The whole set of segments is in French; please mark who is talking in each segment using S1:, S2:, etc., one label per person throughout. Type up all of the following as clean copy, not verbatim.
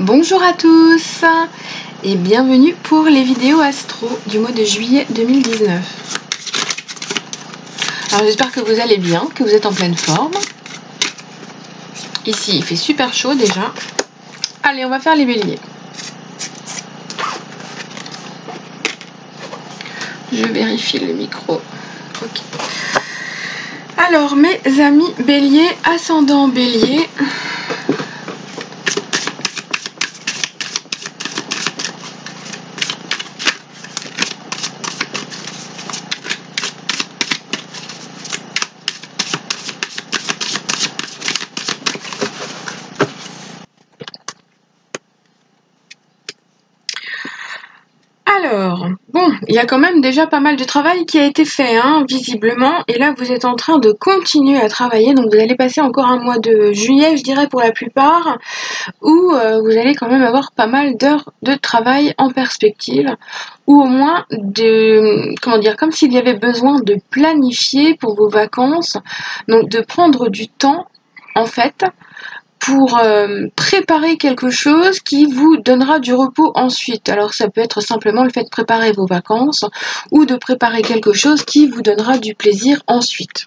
S1: Bonjour à tous et bienvenue pour les vidéos astro du mois de juillet 2019. Alors j'espère que vous allez bien, que vous êtes en pleine forme. Ici il fait super chaud déjà. Allez, on va faire les béliers. Je vérifie le micro. Ok. Alors mes amis béliers, ascendant bélier. Alors, bon, il y a quand même déjà pas mal de travail qui a été fait, hein, visiblement, et là vous êtes en train de continuer à travailler, donc vous allez passer encore un mois de juillet, je dirais pour la plupart, où vous allez quand même avoir pas mal d'heures de travail en perspective, ou au moins de, comment dire, comme s'il y avait besoin de planifier pour vos vacances, donc de prendre du temps, en fait, pour préparer quelque chose qui vous donnera du repos ensuite. Alors ça peut être simplement le fait de préparer vos vacances ou de préparer quelque chose qui vous donnera du plaisir ensuite.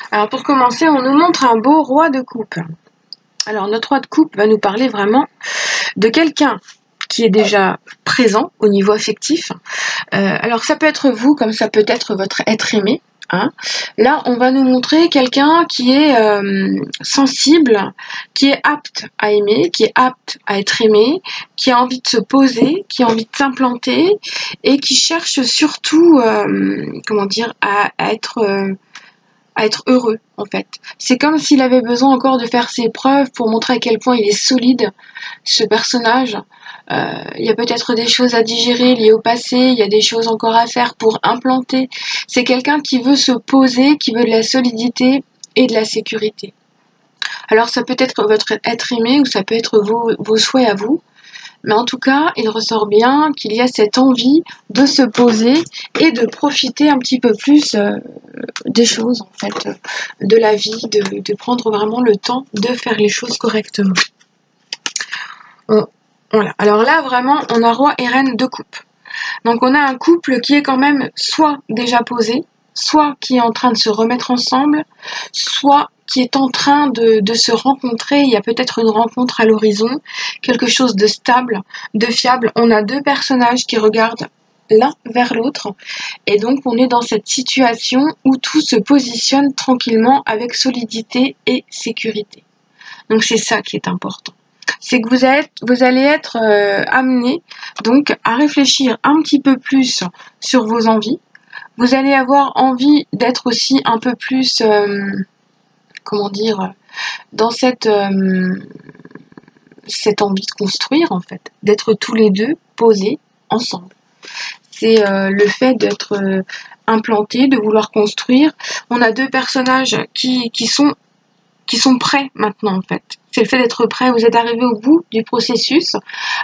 S1: Alors pour commencer, on nous montre un beau roi de coupe. Alors notre roi de coupe va nous parler vraiment de quelqu'un qui est déjà présent au niveau affectif. Alors ça peut être vous, comme ça peut être votre être aimé. Hein. Là, on va nous montrer quelqu'un qui est sensible, qui est apte à aimer, qui est apte à être aimé, qui a envie de se poser, qui a envie de s'implanter et qui cherche surtout, comment dire, à être heureux en fait. C'est comme s'il avait besoin encore de faire ses preuves pour montrer à quel point il est solide, ce personnage. Il y a peut-être des choses à digérer liées au passé, il y a des choses encore à faire pour implanter. C'est quelqu'un qui veut se poser, qui veut de la solidité et de la sécurité. Alors ça peut être votre être aimé ou ça peut être vos souhaits à vous. Mais en tout cas, il ressort bien qu'il y a cette envie de se poser et de profiter un petit peu plus des choses, en fait, de la vie, de prendre vraiment le temps de faire les choses correctement. Voilà. Alors là, vraiment, on a roi et reine de coupe. Donc on a un couple qui est quand même soit déjà posé, soit qui est en train de se remettre ensemble, soit qui est en train de se rencontrer. Il y a peut-être une rencontre à l'horizon, quelque chose de stable, de fiable. On a deux personnages qui regardent l'un vers l'autre et donc on est dans cette situation où tout se positionne tranquillement avec solidité et sécurité. Donc c'est ça qui est important. C'est que vous allez être amené donc à réfléchir un petit peu plus sur vos envies. Vous allez avoir envie d'être aussi un peu plus, comment dire, dans cette envie de construire en fait, d'être tous les deux posés ensemble. C'est le fait d'être implanté, de vouloir construire. On a deux personnages qui sont prêts maintenant en fait. C'est le fait d'être prêt, vous êtes arrivé au bout du processus.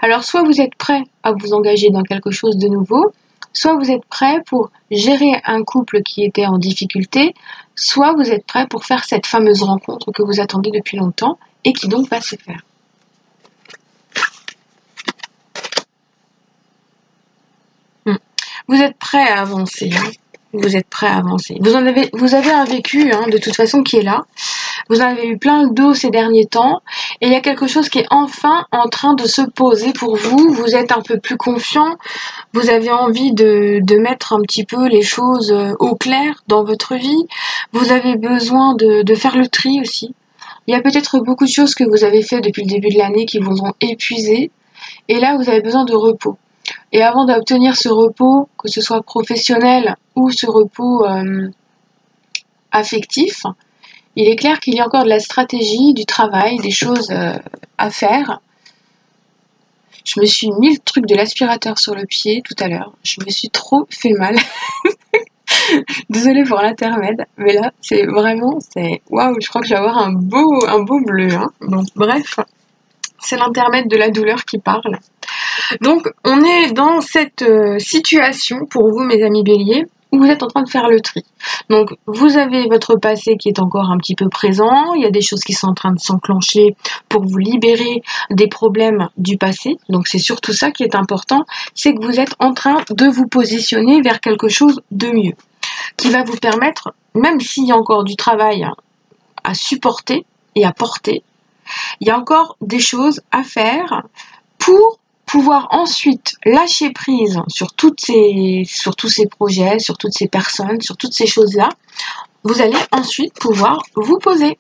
S1: Alors soit vous êtes prêt à vous engager dans quelque chose de nouveau, soit vous êtes prêt pour gérer un couple qui était en difficulté, soit vous êtes prêt pour faire cette fameuse rencontre que vous attendez depuis longtemps et qui donc va se faire. Vous êtes prêt à avancer, hein. Vous êtes prêt à avancer. Vous avez un vécu hein, de toute façon qui est là. Vous en avez eu plein le dos ces derniers temps et il y a quelque chose qui est enfin en train de se poser pour vous. Vous êtes un peu plus confiant, vous avez envie de mettre un petit peu les choses au clair dans votre vie. Vous avez besoin de faire le tri aussi. Il y a peut-être beaucoup de choses que vous avez fait depuis le début de l'année qui vous ont épuisé et là vous avez besoin de repos. Et avant d'obtenir ce repos, que ce soit professionnel ou ce repos affectif, il est clair qu'il y a encore de la stratégie, du travail, des choses à faire. Je me suis mis le truc de l'aspirateur sur le pied tout à l'heure. Je me suis trop fait mal. Désolée pour l'intermède, mais là, c'est vraiment, waouh, je crois que je vais avoir un beau bleu. Hein. Bon, bref, c'est l'intermède de la douleur qui parle. Donc, on est dans cette situation, pour vous, mes amis béliers, où vous êtes en train de faire le tri. Donc, vous avez votre passé qui est encore un petit peu présent, il y a des choses qui sont en train de s'enclencher pour vous libérer des problèmes du passé. Donc, c'est surtout ça qui est important, c'est que vous êtes en train de vous positionner vers quelque chose de mieux, qui va vous permettre, même s'il y a encore du travail à supporter et à porter, il y a encore des choses à faire pour pouvoir ensuite lâcher prise sur tous ces projets, sur toutes ces personnes, sur toutes ces choses-là. Vous allez ensuite pouvoir vous poser.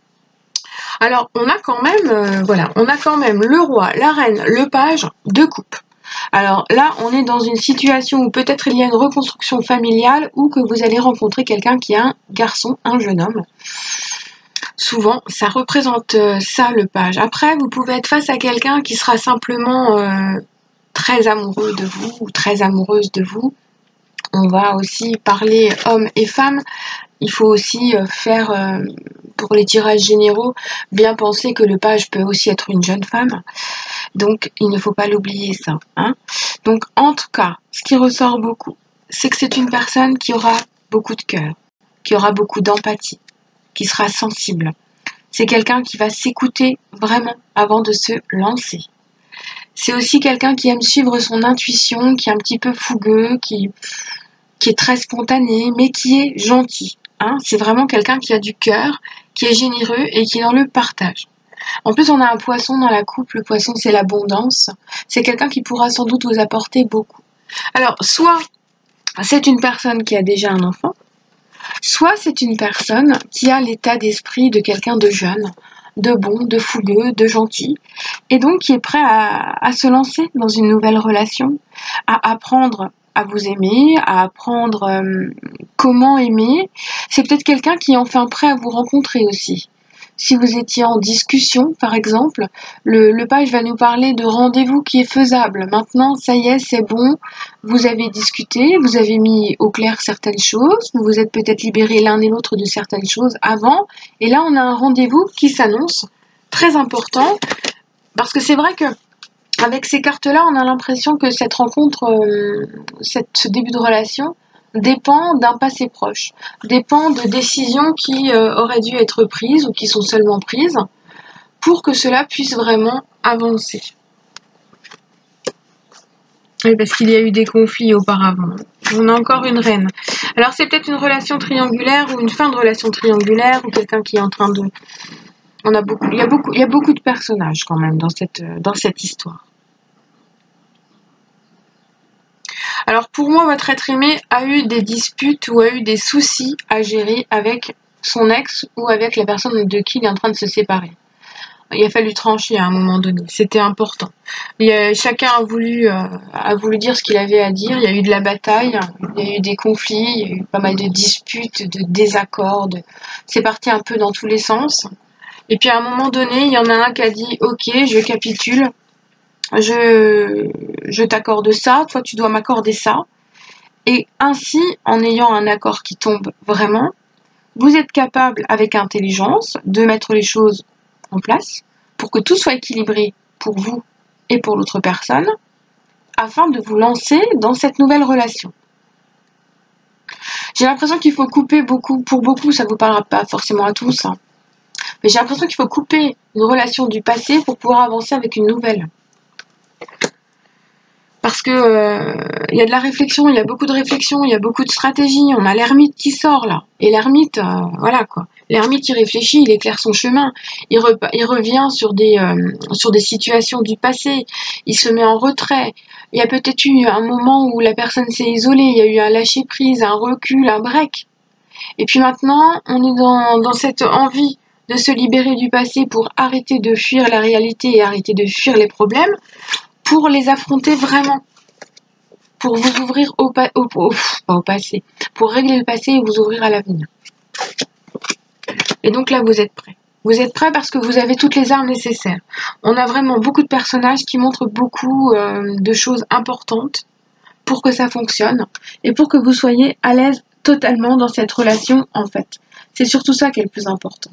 S1: Alors, on a quand même, on a quand même le roi, la reine, le page de coupe. Alors là, on est dans une situation où peut-être il y a une reconstruction familiale ou que vous allez rencontrer quelqu'un qui a un garçon, un jeune homme. Souvent, ça représente ça, le page. Après, vous pouvez être face à quelqu'un qui sera simplement très amoureux de vous ou très amoureuse de vous. On va aussi parler hommes et femmes. Il faut aussi faire, pour les tirages généraux, bien penser que le page peut aussi être une jeune femme. Donc, il ne faut pas l'oublier ça. Hein. Donc, en tout cas, ce qui ressort beaucoup, c'est que c'est une personne qui aura beaucoup de cœur, qui aura beaucoup d'empathie, qui sera sensible. C'est quelqu'un qui va s'écouter vraiment avant de se lancer. C'est aussi quelqu'un qui aime suivre son intuition, qui est un petit peu fougueux, qui est très spontané, mais qui est gentil. Hein. C'est vraiment quelqu'un qui a du cœur, qui est généreux et qui est dans le partage. En plus, on a un poisson dans la coupe. Le poisson, c'est l'abondance. C'est quelqu'un qui pourra sans doute vous apporter beaucoup. Alors, soit c'est une personne qui a déjà un enfant, soit c'est une personne qui a l'état d'esprit de quelqu'un de jeune, de bon, de fougueux, de gentil, et donc qui est prêt à se lancer dans une nouvelle relation, à apprendre à vous aimer, à apprendre comment aimer. C'est peut-être quelqu'un qui est enfin prêt à vous rencontrer aussi. Si vous étiez en discussion, par exemple, le page va nous parler de rendez-vous qui est faisable. Maintenant, ça y est, c'est bon, vous avez discuté, vous avez mis au clair certaines choses, vous vous êtes peut-être libérés l'un et l'autre de certaines choses avant, et là, on a un rendez-vous qui s'annonce très important, parce que c'est vrai que avec ces cartes-là, on a l'impression que cette rencontre, ce début de relation, dépend d'un passé proche, dépend de décisions qui auraient dû être prises ou qui sont seulement prises pour que cela puisse vraiment avancer. Oui, parce qu'il y a eu des conflits auparavant. On a encore une reine. Alors c'est peut-être une relation triangulaire ou une fin de relation triangulaire ou quelqu'un qui est en train de... Il y a beaucoup de personnages quand même dans cette histoire. Alors pour moi, votre être aimé a eu des disputes ou a eu des soucis à gérer avec son ex ou avec la personne de qui il est en train de se séparer. Il a fallu trancher à un moment donné, c'était important. Chacun a voulu dire ce qu'il avait à dire, il y a eu de la bataille, il y a eu des conflits, il y a eu pas mal de disputes, de désaccords, c'est parti un peu dans tous les sens. Et puis à un moment donné, il y en a un qui a dit « Ok, je capitule ». Je t'accorde ça, toi tu dois m'accorder ça. Et ainsi, en ayant un accord qui tombe vraiment, vous êtes capable, avec intelligence, de mettre les choses en place pour que tout soit équilibré pour vous et pour l'autre personne, afin de vous lancer dans cette nouvelle relation. J'ai l'impression qu'il faut couper beaucoup, pour beaucoup, ça ne vous parlera pas forcément à tous, hein, mais j'ai l'impression qu'il faut couper une relation du passé pour pouvoir avancer avec une nouvelle. Parce que y a de la réflexion, il y a beaucoup de réflexion, il y a beaucoup de stratégie. On a l'ermite qui sort là. Et l'ermite, voilà quoi. L'ermite, il réfléchit, il éclaire son chemin. Il revient sur des situations du passé. Il se met en retrait. Il y a peut-être eu un moment où la personne s'est isolée. Il y a eu un lâcher-prise, un recul, un break. Et puis maintenant, on est dans cette envie de se libérer du passé pour arrêter de fuir la réalité et arrêter de fuir les problèmes, pour les affronter vraiment. pour vous ouvrir pas au passé, pour régler le passé et vous ouvrir à l'avenir. Et donc là, vous êtes prêts. Vous êtes prêts parce que vous avez toutes les armes nécessaires. On a vraiment beaucoup de personnages qui montrent beaucoup de choses importantes pour que ça fonctionne et pour que vous soyez à l'aise totalement dans cette relation en fait. C'est surtout ça qui est le plus important.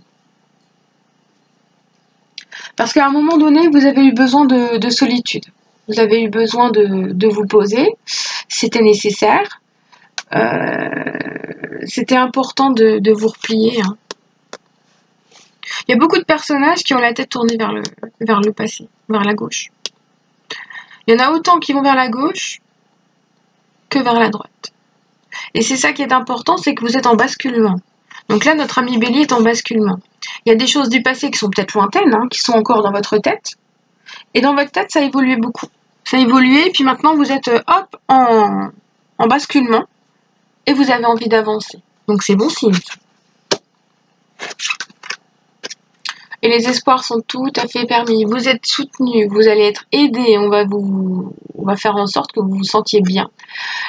S1: Parce qu'à un moment donné, vous avez eu besoin de solitude. Vous avez eu besoin de vous poser. C'était nécessaire. C'était important de vous replier. Hein. Il y a beaucoup de personnages qui ont la tête tournée vers le passé, vers la gauche. Il y en a autant qui vont vers la gauche que vers la droite. Et c'est ça qui est important, c'est que vous êtes en basculement. Donc là, notre ami Bélier est en basculement. Il y a des choses du passé qui sont peut-être lointaines, hein, qui sont encore dans votre tête. Et dans votre tête, ça a évolué beaucoup. Ça a évolué, puis maintenant vous êtes hop, en basculement, et vous avez envie d'avancer. Donc c'est bon signe. Et les espoirs sont tout à fait permis. Vous êtes soutenu, vous allez être aidé, on va faire en sorte que vous vous sentiez bien.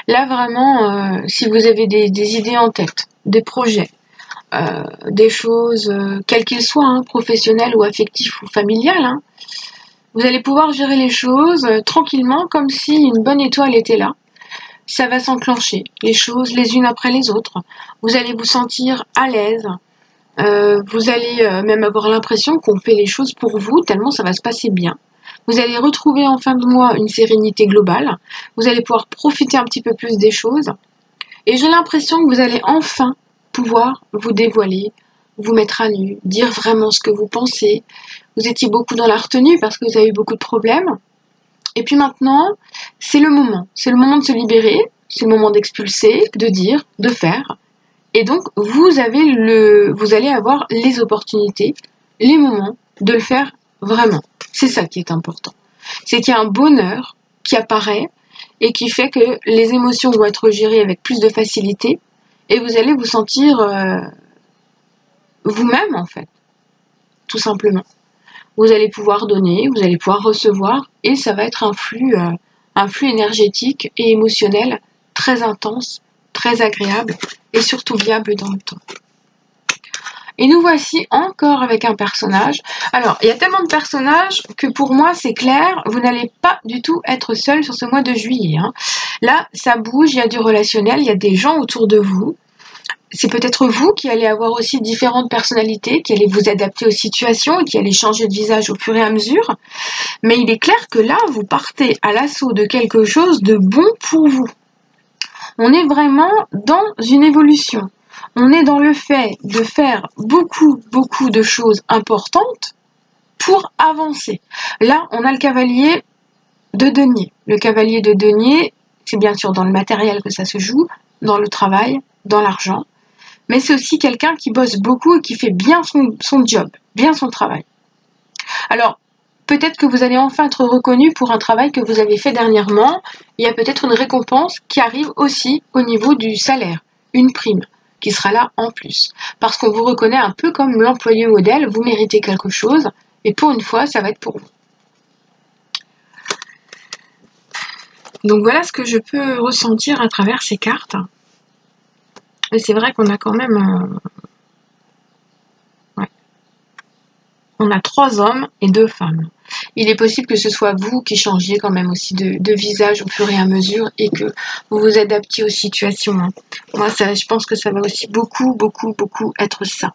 S1: Là vraiment, si vous avez des idées en tête, des projets, des choses, quels qu'ils soient, hein, professionnels ou affectifs ou familiales, hein, vous allez pouvoir gérer les choses tranquillement comme si une bonne étoile était là. Ça va s'enclencher, les choses les unes après les autres. Vous allez vous sentir à l'aise. Vous allez même avoir l'impression qu'on fait les choses pour vous, tellement ça va se passer bien. Vous allez retrouver en fin de mois une sérénité globale. Vous allez pouvoir profiter un petit peu plus des choses. Et j'ai l'impression que vous allez enfin pouvoir vous dévoiler, vous mettre à nu, dire vraiment ce que vous pensez. Vous étiez beaucoup dans la retenue parce que vous avez eu beaucoup de problèmes. Et puis maintenant, c'est le moment. C'est le moment de se libérer, c'est le moment d'expulser, de dire, de faire. Et donc, vous allez avoir les opportunités, les moments de le faire vraiment. C'est ça qui est important. C'est qu'il y a un bonheur qui apparaît et qui fait que les émotions vont être gérées avec plus de facilité et vous allez vous sentir vous-même en fait, tout simplement. Vous allez pouvoir donner, vous allez pouvoir recevoir et ça va être un flux énergétique et émotionnel très intense, très agréable et surtout viable dans le temps. Et nous voici encore avec un personnage. Alors, il y a tellement de personnages que pour moi, c'est clair, vous n'allez pas du tout être seul sur ce mois de juillet. Hein. Là, ça bouge, il y a du relationnel, il y a des gens autour de vous. C'est peut-être vous qui allez avoir aussi différentes personnalités, qui allez vous adapter aux situations et qui allez changer de visage au fur et à mesure. Mais il est clair que là, vous partez à l'assaut de quelque chose de bon pour vous. On est vraiment dans une évolution. On est dans le fait de faire beaucoup de choses importantes pour avancer. Là, on a le cavalier de denier. Le cavalier de denier, c'est bien sûr dans le matériel que ça se joue, dans le travail, dans l'argent. Mais c'est aussi quelqu'un qui bosse beaucoup et qui fait bien son job, bien son travail. Alors, peut-être que vous allez enfin être reconnu pour un travail que vous avez fait dernièrement. Il y a peut-être une récompense qui arrive aussi au niveau du salaire, une prime qui sera là en plus. Parce qu'on vous reconnaît un peu comme l'employé modèle, vous méritez quelque chose et pour une fois, ça va être pour vous. Donc voilà ce que je peux ressentir à travers ces cartes. Et c'est vrai qu'on a quand même... On a 3 hommes et 2 femmes. Il est possible que ce soit vous qui changiez quand même aussi de visage au fur et à mesure et que vous vous adaptiez aux situations. Hein. Moi, je pense que ça va aussi beaucoup être ça.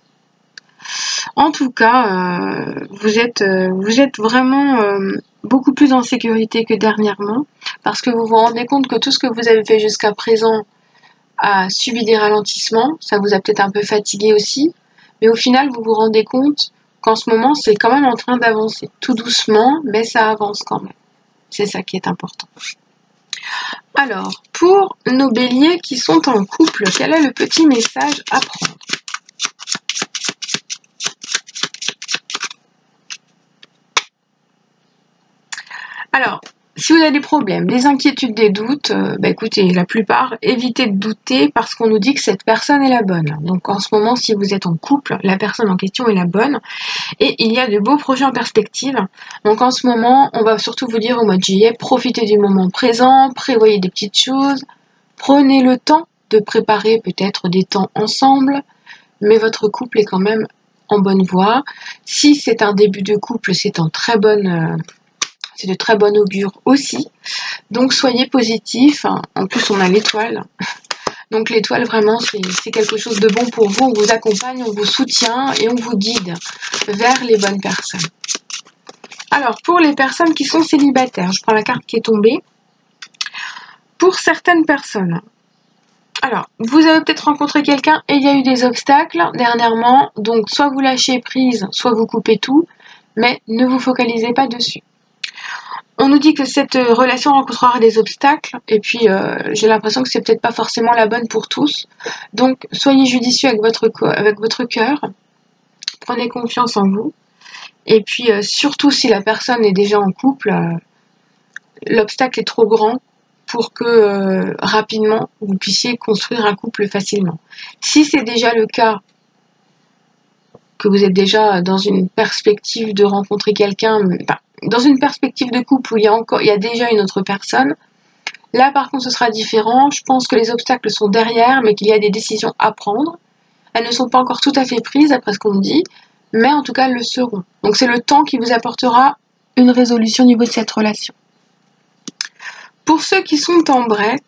S1: En tout cas, vous êtes vraiment beaucoup plus en sécurité que dernièrement parce que vous vous rendez compte que tout ce que vous avez fait jusqu'à présent a subi des ralentissements. Ça vous a peut-être un peu fatigué aussi. Mais au final, vous vous rendez compte qu'en ce moment, c'est quand même en train d'avancer. Tout doucement, mais ça avance quand même. C'est ça qui est important. Alors, pour nos béliers qui sont en couple, quel est le petit message à prendre? Alors, si vous avez des problèmes, des inquiétudes, des doutes, écoutez, la plupart, évitez de douter parce qu'on nous dit que cette personne est la bonne. Donc en ce moment, si vous êtes en couple, la personne en question est la bonne. Et il y a de beaux projets en perspective. Donc en ce moment, on va surtout vous dire au mois de juillet, profitez du moment présent, prévoyez des petites choses, prenez le temps de préparer peut-être des temps ensemble, mais votre couple est quand même en bonne voie. Si c'est un début de couple, c'est de très bon augure aussi. Donc soyez positifs. En plus, on a l'étoile. Donc l'étoile, vraiment, c'est quelque chose de bon pour vous. On vous accompagne, on vous soutient et on vous guide vers les bonnes personnes. Alors, pour les personnes qui sont célibataires, je prends la carte qui est tombée. Pour certaines personnes, alors, vous avez peut-être rencontré quelqu'un et il y a eu des obstacles dernièrement. Donc, soit vous lâchez prise, soit vous coupez tout, mais ne vous focalisez pas dessus. On nous dit que cette relation rencontrera des obstacles et puis j'ai l'impression que c'est peut-être pas forcément la bonne pour tous. Donc soyez judicieux avec votre cœur, prenez confiance en vous et puis surtout si la personne est déjà en couple, l'obstacle est trop grand pour que rapidement vous puissiez construire un couple facilement. Si c'est déjà le cas, que vous êtes déjà dans une perspective de rencontrer quelqu'un, dans une perspective de couple où il y a déjà une autre personne, là par contre ce sera différent. Je pense que les obstacles sont derrière, mais qu'il y a des décisions à prendre. Elles ne sont pas encore tout à fait prises après ce qu'on me dit, mais en tout cas elles le seront. Donc c'est le temps qui vous apportera une résolution au niveau de cette relation. Pour ceux qui sont en break,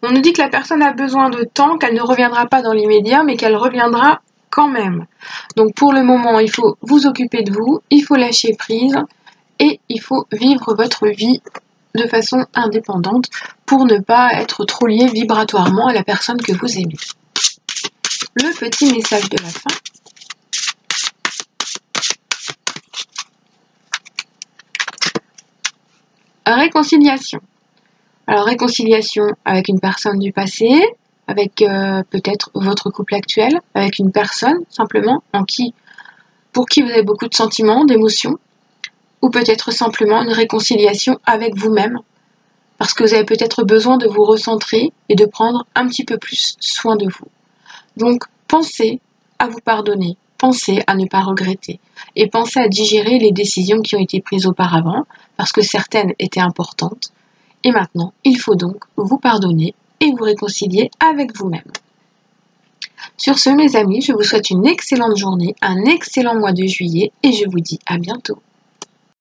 S1: on nous dit que la personne a besoin de temps, qu'elle ne reviendra pas dans l'immédiat, mais qu'elle reviendra quand même. Donc pour le moment, il faut vous occuper de vous, il faut lâcher prise et il faut vivre votre vie de façon indépendante pour ne pas être trop lié vibratoirement à la personne que vous aimez. Le petit message de la fin. Réconciliation. Alors réconciliation avec une personne du passé, avec peut-être votre couple actuel, avec une personne simplement pour qui vous avez beaucoup de sentiments, d'émotions, ou peut-être simplement une réconciliation avec vous-même, parce que vous avez peut-être besoin de vous recentrer et de prendre un petit peu plus soin de vous. Donc pensez à vous pardonner, pensez à ne pas regretter, et pensez à digérer les décisions qui ont été prises auparavant, parce que certaines étaient importantes, et maintenant, il faut donc vous pardonner et vous réconcilier avec vous-même. Sur ce, mes amis, je vous souhaite une excellente journée, un excellent mois de juillet et je vous dis à bientôt.